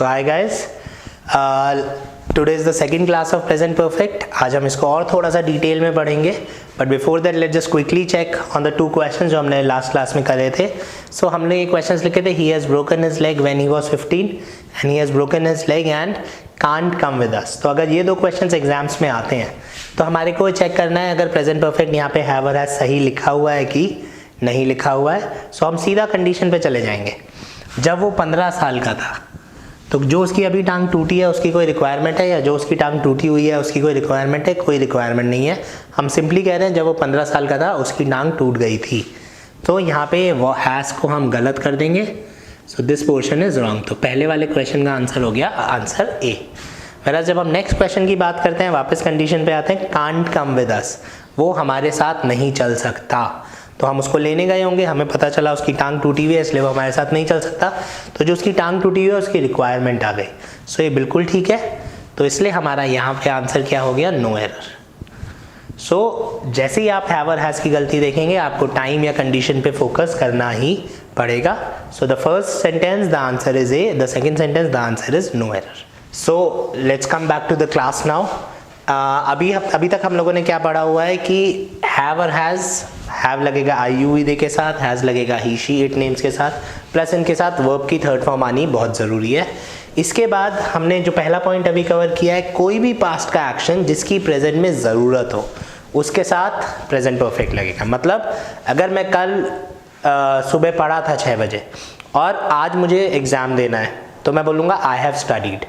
So hi guys, today is the second class of present perfect. आज हम इसको और थोड़ा सा डिटेल में पढ़ेंगे, but before that let's just quickly check on the two question जो हमने लास्ट क्लास में करे थे. सो हमने ये क्वेश्चंस लिखे थे, he has broken his leg when he was 15 and he has broken his leg and can't come with us. तो अगर ये दो क्वेश्चंस एग्जाम्स में आते हैं तो हमारे को चेक करना है अगर प्रेजेंट परफेक्ट यहाँ पे हैव और हैज सही लिखा हुआ है कि नहीं लिखा हुआ है. सो हम सीधा कंडीशन पे चले जाएंगे. जब वो 15 साल का था तो जो उसकी अभी टांग टूटी है उसकी कोई रिक्वायरमेंट है, या जो उसकी टांग टूटी हुई है उसकी कोई रिक्वायरमेंट है? कोई रिक्वायरमेंट नहीं है. हम सिंपली कह रहे हैं जब वो 15 साल का था उसकी टांग टूट गई थी. तो यहाँ पे वो हैज़ को हम गलत कर देंगे. So this portion is wrong. तो पहले वाले क्वेश्चन का आंसर हो गया आंसर ए. वैसे जब हम नेक्स्ट क्वेश्चन की बात करते हैं, वापस कंडीशन पे आते हैं, कांट कम विद अस, वो हमारे साथ नहीं चल सकता. तो हम उसको लेने गए होंगे, हमें पता चला उसकी टांग टूटी हुई है इसलिए वो हमारे साथ नहीं चल सकता. तो जो उसकी टांग टूटी हुई है उसकी रिक्वायरमेंट आ गई. सो ये बिल्कुल ठीक है. तो इसलिए हमारा यहाँ पे आंसर क्या हो गया? No error. सो जैसे ही आप हैव और हैज़ की गलती देखेंगे आपको टाइम या कंडीशन पे फोकस करना ही पड़ेगा. So the first sentence the answer is A, the second sentence the answer is no error. So let's come back to the class now. अभी तक हम लोगों ने क्या पढ़ा हुआ है कि हैव और हैज़, हैव लगेगा IUED के साथ, हैज़ लगेगा ही शी इट नेम्स के साथ, प्लस इनके साथ वर्ब की थर्ड फॉर्म आनी बहुत ज़रूरी है. इसके बाद हमने जो पहला पॉइंट अभी कवर किया है, कोई भी पास्ट का एक्शन जिसकी प्रेजेंट में ज़रूरत हो उसके साथ प्रेजेंट परफेक्ट लगेगा. मतलब अगर मैं कल सुबह पढ़ा था 6 बजे और आज मुझे एग्ज़ाम देना है तो मैं बोलूँगा आई हैव स्टडीड.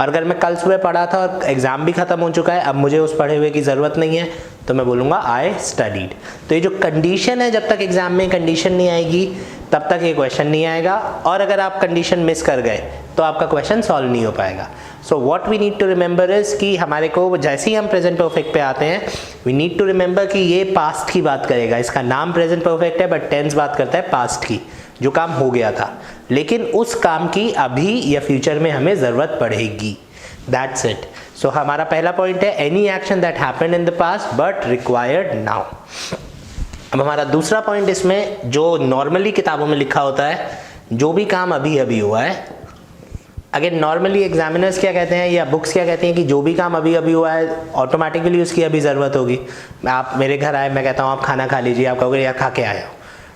और अगर मैं कल सुबह पढ़ा था और एग्ज़ाम भी ख़त्म हो चुका है, अब मुझे उस पढ़े हुए की ज़रूरत नहीं है, तो मैं बोलूँगा आई स्टडीड. तो ये जो कंडीशन है, जब तक एग्ज़ाम में कंडीशन नहीं आएगी तब तक ये क्वेश्चन नहीं आएगा. और अगर आप कंडीशन मिस कर गए तो आपका क्वेश्चन सॉल्व नहीं हो पाएगा. So what we need to remember is कि हमारे को जैसे ही हम प्रेजेंट परफेक्ट पे आते हैं, वी नीड टू रिमेंबर कि ये पास्ट की बात करेगा. इसका नाम प्रेजेंट परफेक्ट है बट टेंस बात करता है पास्ट की, जो काम हो गया था, लेकिन उस काम की अभी या फ्यूचर में हमें ज़रूरत पड़ेगी. That's it. सो हमारा पहला पॉइंट है any action that happened in the past but required now. अब हमारा दूसरा पॉइंट इसमें जो नॉर्मली किताबों में लिखा होता है, जो भी काम अभी अभी हुआ है. अगर नॉर्मली एग्जामिनर्स क्या कहते हैं या बुक्स क्या कहती हैं कि जो भी काम अभी अभी हुआ है ऑटोमेटिकली उसकी अभी ज़रूरत होगी. आप मेरे घर आए, मैं कहता हूँ आप खाना खा लीजिए, आप कहोगे यार खा के आए हो.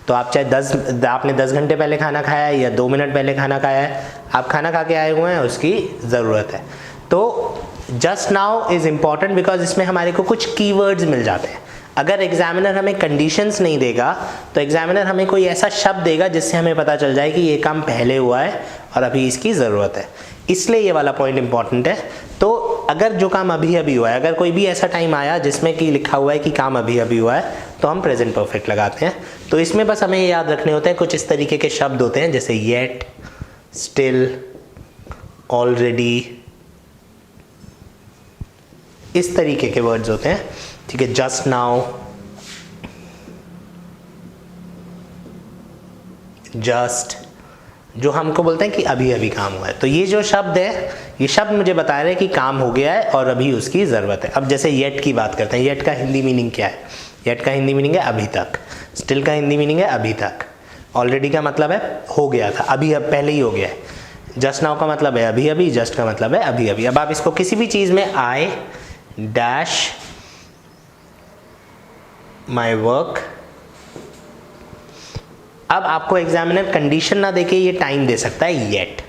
तो आप चाहे आपने 10 घंटे पहले खाना खाया है या 2 मिनट पहले खाना खाया है, आप खाना खा के आए हुए हैं, उसकी ज़रूरत है. तो just now is important because इसमें हमारे को कुछ कीवर्ड्स मिल जाते हैं. अगर एग्जामिनर हमें कंडीशंस नहीं देगा तो एग्जामिनर हमें कोई ऐसा शब्द देगा जिससे हमें पता चल जाए कि ये काम पहले हुआ है और अभी इसकी ज़रूरत है. इसलिए ये वाला पॉइंट इंपॉर्टेंट है. तो अगर जो काम अभी अभी हुआ है, अगर कोई भी ऐसा टाइम आया जिसमें कि लिखा हुआ है कि काम अभी अभी हुआ है, तो हम प्रेजेंट परफेक्ट लगाते हैं. तो इसमें बस हमें याद रखने होते हैं कुछ इस तरीके के शब्द होते हैं जैसे येट, स्टिल, ऑलरेडी, इस तरीके के वर्ड्स होते हैं. ठीक है. जस्ट नाउ, जस्ट, जो हमको बोलते हैं कि अभी अभी काम हुआ है. तो ये जो शब्द है, ये शब्द मुझे बता रहे हैं कि काम हो गया है और अभी उसकी ज़रूरत है. अब जैसे येट की बात करते हैं, येट का हिंदी मीनिंग क्या है? येट का हिंदी मीनिंग है अभी तक. स्टिल का हिंदी मीनिंग है अभी तक. ऑलरेडी का मतलब है हो गया था, अभी अब पहले ही हो गया है. जस्ट नाउ का मतलब है अभी अभी, जस्ट का मतलब है अभी अभी. अब आप इसको किसी भी चीज़ में आई डैश माई वर्क, अब आपको एग्जामिनर कंडीशन ना देके ये टाइम दे सकता है येट,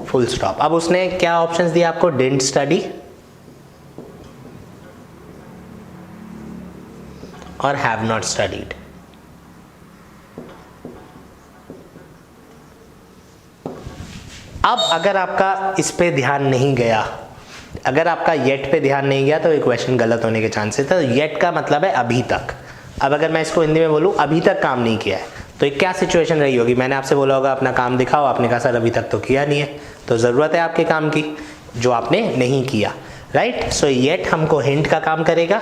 फुल स्टॉप. अब उसने क्या ऑप्शंस दिया आपको? डिडंट स्टडी और हैव नॉट स्टडीड. अब अगर आपका इस पे ध्यान नहीं गया, अगर आपका येट पे ध्यान नहीं गया तो ये क्वेश्चन गलत होने के चांसेस है. तो येट का मतलब है अभी तक. अब अगर मैं इसको हिंदी में बोलूँ अभी तक काम नहीं किया है, तो ये क्या सिचुएशन रही होगी? मैंने आपसे बोला होगा अपना काम दिखाओ, आपने कहा सर अभी तक तो किया नहीं है. तो ज़रूरत है आपके काम की जो आपने नहीं किया. राइट. सो येट हमको हिंट का काम करेगा.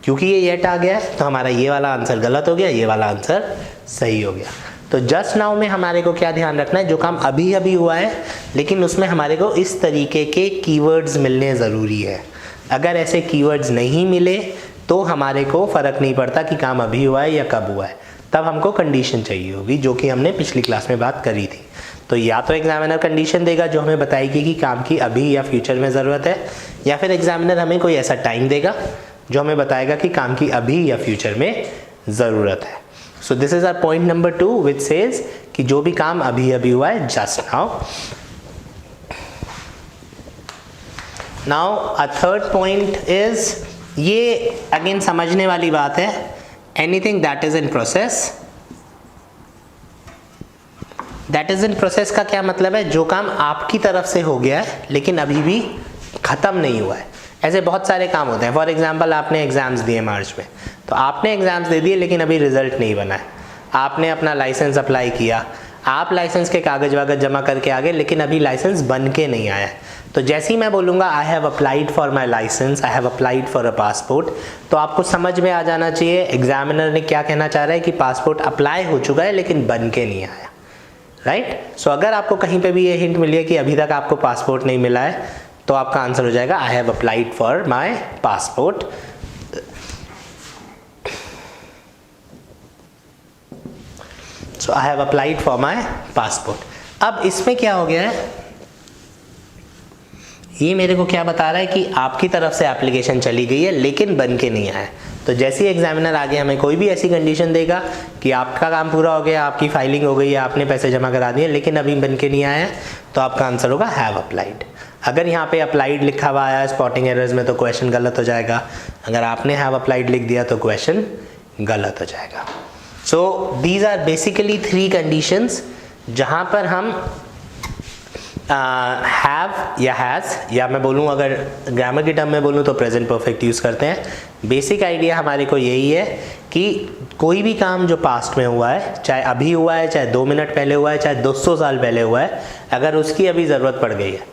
क्योंकि ये येट आ गया है तो हमारा ये वाला आंसर गलत हो गया, ये वाला आंसर सही हो गया. तो जस्ट नाउ में हमारे को क्या ध्यान रखना है? जो काम अभी अभी हुआ है लेकिन उसमें हमारे को इस तरीके के कीवर्ड्स मिलने ज़रूरी है. अगर ऐसे कीवर्ड्स नहीं मिले तो हमारे को फ़र्क नहीं पड़ता कि काम अभी हुआ है या कब हुआ है. तब हमको कंडीशन चाहिए होगी, जो कि हमने पिछली क्लास में बात करी थी. तो या तो एग्जामिनर कंडीशन देगा जो हमें बताएगी कि काम की अभी या फ्यूचर में ज़रूरत है, या फिर एग्जामिनर हमें कोई ऐसा टाइम देगा जो हमें बताएगा कि काम की अभी या फ्यूचर में ज़रूरत है। So this is our point number 2 which says कि जो भी काम अभी अभी हुआ है, just now. Now a third point is, ये अगेन समझने वाली बात है, anything that is in process. That is in process का क्या मतलब है? जो काम आपकी तरफ से हो गया है लेकिन अभी भी खत्म नहीं हुआ है। ऐसे बहुत सारे काम होते हैं। फॉर एग्जाम्पल आपने एग्जाम्स दिए मार्च में, तो आपने एग्जाम्स दे दिए लेकिन अभी रिजल्ट नहीं बना है। आपने अपना लाइसेंस अप्लाई किया, आप लाइसेंस के कागज वागज जमा करके आ गए लेकिन अभी लाइसेंस बन के नहीं आया है। तो जैसे ही मैं बोलूँगा I have applied for my license, I have applied for a passport, तो आपको समझ में आ जाना चाहिए एग्जामिनर ने क्या कहना चाह रहा है कि पासपोर्ट अप्लाई हो चुका है लेकिन बन के नहीं आया, राइट। सो अगर आपको कहीं पे भी ये हिंट मिली है कि अभी तक आपको पासपोर्ट नहीं मिला है, तो आपका आंसर हो जाएगा आई have applied for my passport. So I have applied for my passport. अब इसमें क्या हो गया है, ये मेरे को क्या बता रहा है कि आपकी तरफ से एप्लीकेशन चली गई है लेकिन बन के नहीं आया। तो जैसे ही एग्जामिनर आगे हमें कोई भी ऐसी कंडीशन देगा कि आपका काम पूरा हो गया, आपकी फाइलिंग हो गई है, आपने पैसे जमा करा दिए लेकिन अभी बन के नहीं आया है, तो आपका आंसर होगा हैव अप्लाइड। अगर यहाँ पे अप्लाइड लिखा हुआ है स्पॉटिंग एरर्स में तो क्वेश्चन गलत हो जाएगा। अगर आपने हैव अप्लाइड लिख दिया तो क्वेश्चन गलत हो जाएगा। So these are basically 3 conditions जहाँ पर हम हैव या हैज़, या मैं बोलूँ अगर ग्रामर की टर्म में बोलूँ तो प्रेजेंट परफेक्ट यूज़ करते हैं। बेसिक आइडिया हमारे को यही है कि कोई भी काम जो पास्ट में हुआ है, चाहे अभी हुआ है, चाहे 2 मिनट पहले हुआ है, चाहे 200 साल पहले हुआ है, अगर उसकी अभी ज़रूरत पड़ गई है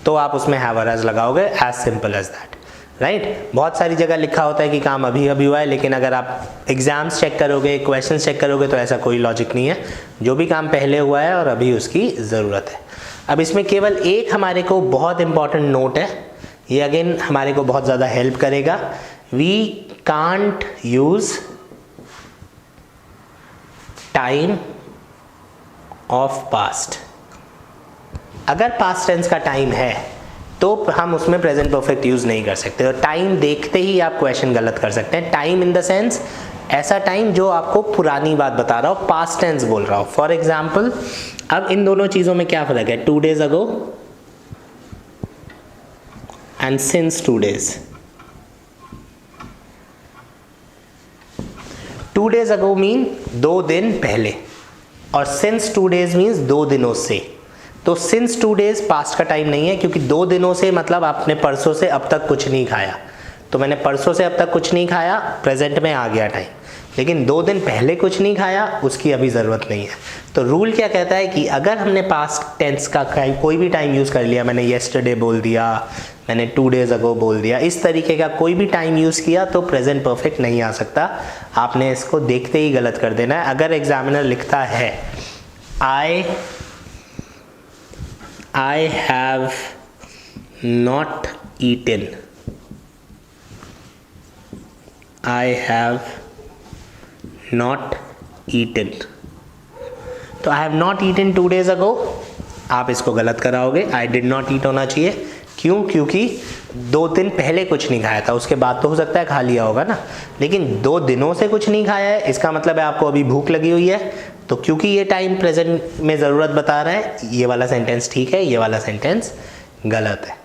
तो आप उसमें हैव और हैज़ लगाओगे, as simple as that, right. बहुत सारी जगह लिखा होता है कि काम अभी अभी हुआ है, लेकिन अगर आप एग्जाम्स चेक करोगे, क्वेश्चन चेक करोगे तो ऐसा कोई लॉजिक नहीं है। जो भी काम पहले हुआ है और अभी उसकी ज़रूरत है। अब इसमें केवल एक हमारे को बहुत इंपॉर्टेंट नोट है, ये अगेन हमारे को बहुत ज़्यादा हेल्प करेगा। We can't use time of past. अगर पास्ट टेंस का टाइम है तो हम उसमें प्रेजेंट परफेक्ट यूज नहीं कर सकते, और टाइम देखते ही आप क्वेश्चन गलत कर सकते हैं। टाइम इन द सेंस ऐसा टाइम जो आपको पुरानी बात बता रहा हो, पास्ट टेंस बोल रहा हो। फॉर एग्जाम्पल, अब इन दोनों चीजों में क्या फर्क है? 2 days ago and since 2 days। 2 days ago mean 2 दिन पहले, और सिंस 2 days मीन्स 2 दिनों से। तो सिंस 2 days पास्ट का टाइम नहीं है, क्योंकि 2 दिनों से मतलब आपने परसों से अब तक कुछ नहीं खाया, तो मैंने परसों से अब तक कुछ नहीं खाया, प्रेजेंट में आ गया टाइम। लेकिन 2 दिन पहले कुछ नहीं खाया, उसकी अभी ज़रूरत नहीं है। तो रूल क्या कहता है कि अगर हमने पास्ट टेंस का कोई भी टाइम यूज़ कर लिया, मैंने येस्टरडे बोल दिया, मैंने 2 days अगो बोल दिया, इस तरीके का कोई भी टाइम यूज़ किया तो प्रेजेंट परफेक्ट नहीं आ सकता। आपने इसको देखते ही गलत कर देना है। अगर एग्जामिनर लिखता है I have not eaten, I have not eaten, तो I have not eaten 2 days ago, आप इसको गलत कराओगे। I did not eat होना चाहिए। क्यों? क्योंकि 2 दिन पहले कुछ नहीं खाया था, उसके बाद तो हो सकता है खा लिया होगा ना, लेकिन 2 दिनों से कुछ नहीं खाया है, इसका मतलब है आपको अभी भूख लगी हुई है। तो क्योंकि ये टाइम प्रेजेंट में ज़रूरत बता रहा है, ये वाला सेंटेंस ठीक है, ये वाला सेंटेंस गलत है।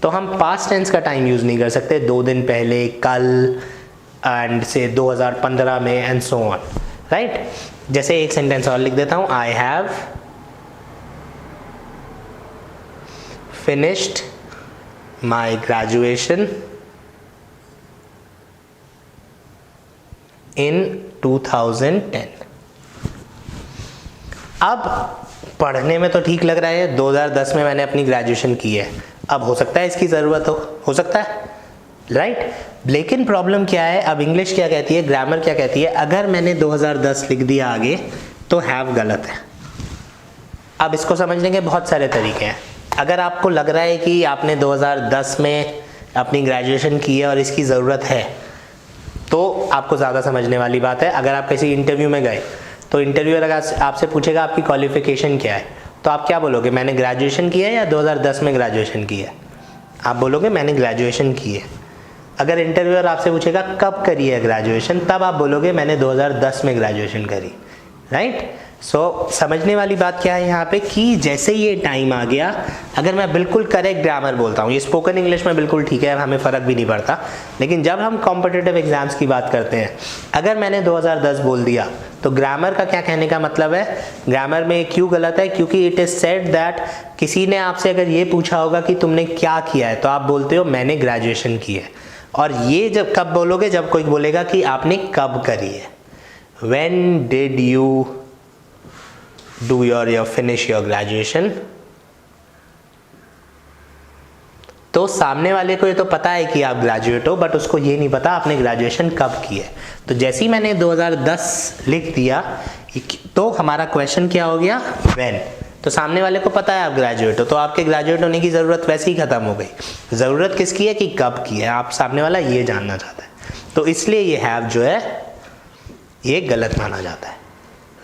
तो हम पास्ट टेंस का टाइम यूज़ नहीं कर सकते, 2 दिन पहले, कल, एंड से 2015 में, एंड सो ऑन, राइट। जैसे एक सेंटेंस और लिख देता हूँ, I have finished my graduation in 2010। अब पढ़ने में तो ठीक लग रहा है, 2010 में मैंने अपनी ग्रेजुएशन की है, अब हो सकता है इसकी ज़रूरत हो सकता है, राइट। लेकिन प्रॉब्लम क्या है, अब इंग्लिश क्या कहती है, ग्रामर क्या कहती है, अगर मैंने 2010 लिख दिया आगे तो हैव गलत है। अब इसको समझने के बहुत सारे तरीके हैं। अगर आपको लग रहा है कि आपने 2010 में अपनी ग्रेजुएशन की है और इसकी ज़रूरत है, तो आपको ज़्यादा समझने वाली बात है। अगर आप किसी इंटरव्यू में गए तो इंटरव्यूअर अगर आपसे पूछेगा आपकी क्वालिफिकेशन क्या है, तो आप क्या बोलोगे, मैंने ग्रेजुएशन किया है या 2010 में ग्रेजुएशन किया है? आप बोलोगे मैंने ग्रेजुएशन की है। अगर इंटरव्यूअर आपसे पूछेगा कब करी है ग्रेजुएशन, तब आप बोलोगे मैंने 2010 में ग्रेजुएशन करी, राइट। सो समझने वाली बात क्या है यहाँ पे कि जैसे ये टाइम आ गया, अगर मैं बिल्कुल करेक्ट ग्रामर बोलता हूँ, ये स्पोकन इंग्लिश में बिल्कुल ठीक है, हमें फ़र्क भी नहीं पड़ता, लेकिन जब हम कॉम्पिटिटिव एग्जाम्स की बात करते हैं, अगर मैंने 2010 बोल दिया तो ग्रामर का क्या कहने का मतलब है, ग्रामर में क्यों गलत है, क्योंकि इट इज़ सेड दैट किसी ने आपसे अगर ये पूछा होगा कि तुमने क्या किया है, तो आप बोलते हो मैंने ग्रेजुएशन की है। और ये जब कब बोलोगे, जब कोई बोलेगा कि आपने कब करी है, when did you do your finish your graduation। तो सामने वाले को ये तो पता है कि आप ग्रेजुएट हो, बट उसको ये नहीं पता आपने ग्रेजुएशन कब की है। तो जैसे ही मैंने 2010 लिख दिया तो हमारा क्वेश्चन क्या हो गया, व्हेन। तो सामने वाले को पता है आप ग्रेजुएट हो, तो आपके ग्रेजुएट होने की ज़रूरत वैसे ही ख़त्म हो गई। ज़रूरत किसकी है कि कब की है, आप सामने वाला ये जानना चाहता है। तो इसलिए ये हैव जो है ये गलत माना जाता है,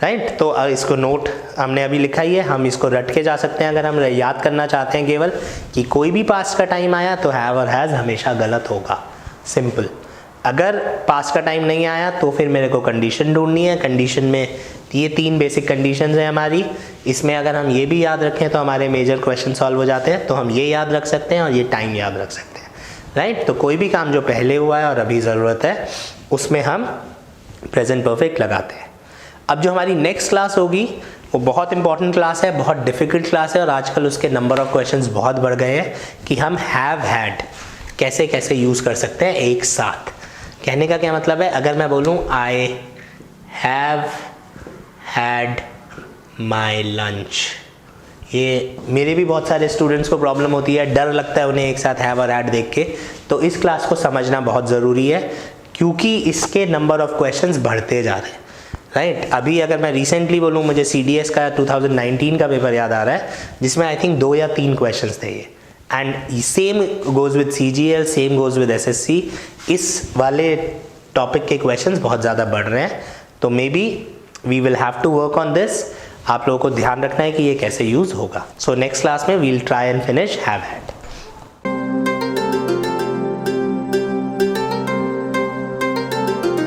राइट। तो इसको नोट हमने अभी लिखा ही है, हम इसको रट के जा सकते हैं अगर हम याद करना चाहते हैं केवल कि कोई भी पास्ट का टाइम आया तो हैव और हैज़ हमेशा गलत होगा, सिंपल। अगर पास्ट का टाइम नहीं आया तो फिर मेरे को कंडीशन ढूंढनी है। कंडीशन में ये 3 बेसिक कंडीशंस हैं हमारी, इसमें अगर हम ये भी याद रखें तो हमारे मेजर क्वेश्चन सॉल्व हो जाते हैं। तो हम ये याद रख सकते हैं और ये टाइम याद रख सकते हैं, राइट। तो कोई भी काम जो पहले हुआ है और अभी ज़रूरत है उसमें हम प्रेजेंट परफेक्ट लगाते हैं। अब जो हमारी नेक्स्ट क्लास होगी वो बहुत इंपॉर्टेंट क्लास है, बहुत डिफ़िकल्ट क्लास है, और आजकल उसके नंबर ऑफ क्वेश्चंस बहुत बढ़ गए हैं कि हम हैव हैड कैसे कैसे यूज़ कर सकते हैं एक साथ। कहने का क्या मतलब है, अगर मैं बोलूँ I have had my lunch, ये मेरे भी बहुत सारे स्टूडेंट्स को प्रॉब्लम होती है, डर लगता है उन्हें एक साथ हैव और हैड देख के। तो इस क्लास को समझना बहुत ज़रूरी है क्योंकि इसके नंबर ऑफ क्वेश्चंस बढ़ते जा रहे हैं, राइट। अभी अगर मैं रिसेंटली बोलूँ, मुझे CDS का 2019 का पेपर याद आ रहा है जिसमें आई थिंक 2 या 3 क्वेश्चंस थे ये, and same goes with CGL, same goes with SSC। इस वाले टॉपिक के क्वेश्चंस बहुत ज़्यादा बढ़ रहे हैं, तो maybe we will have to work on this. आप लोगों को ध्यान रखना है कि ये कैसे यूज़ होगा। सो नेक्स्ट क्लास में we'll try and finish have had.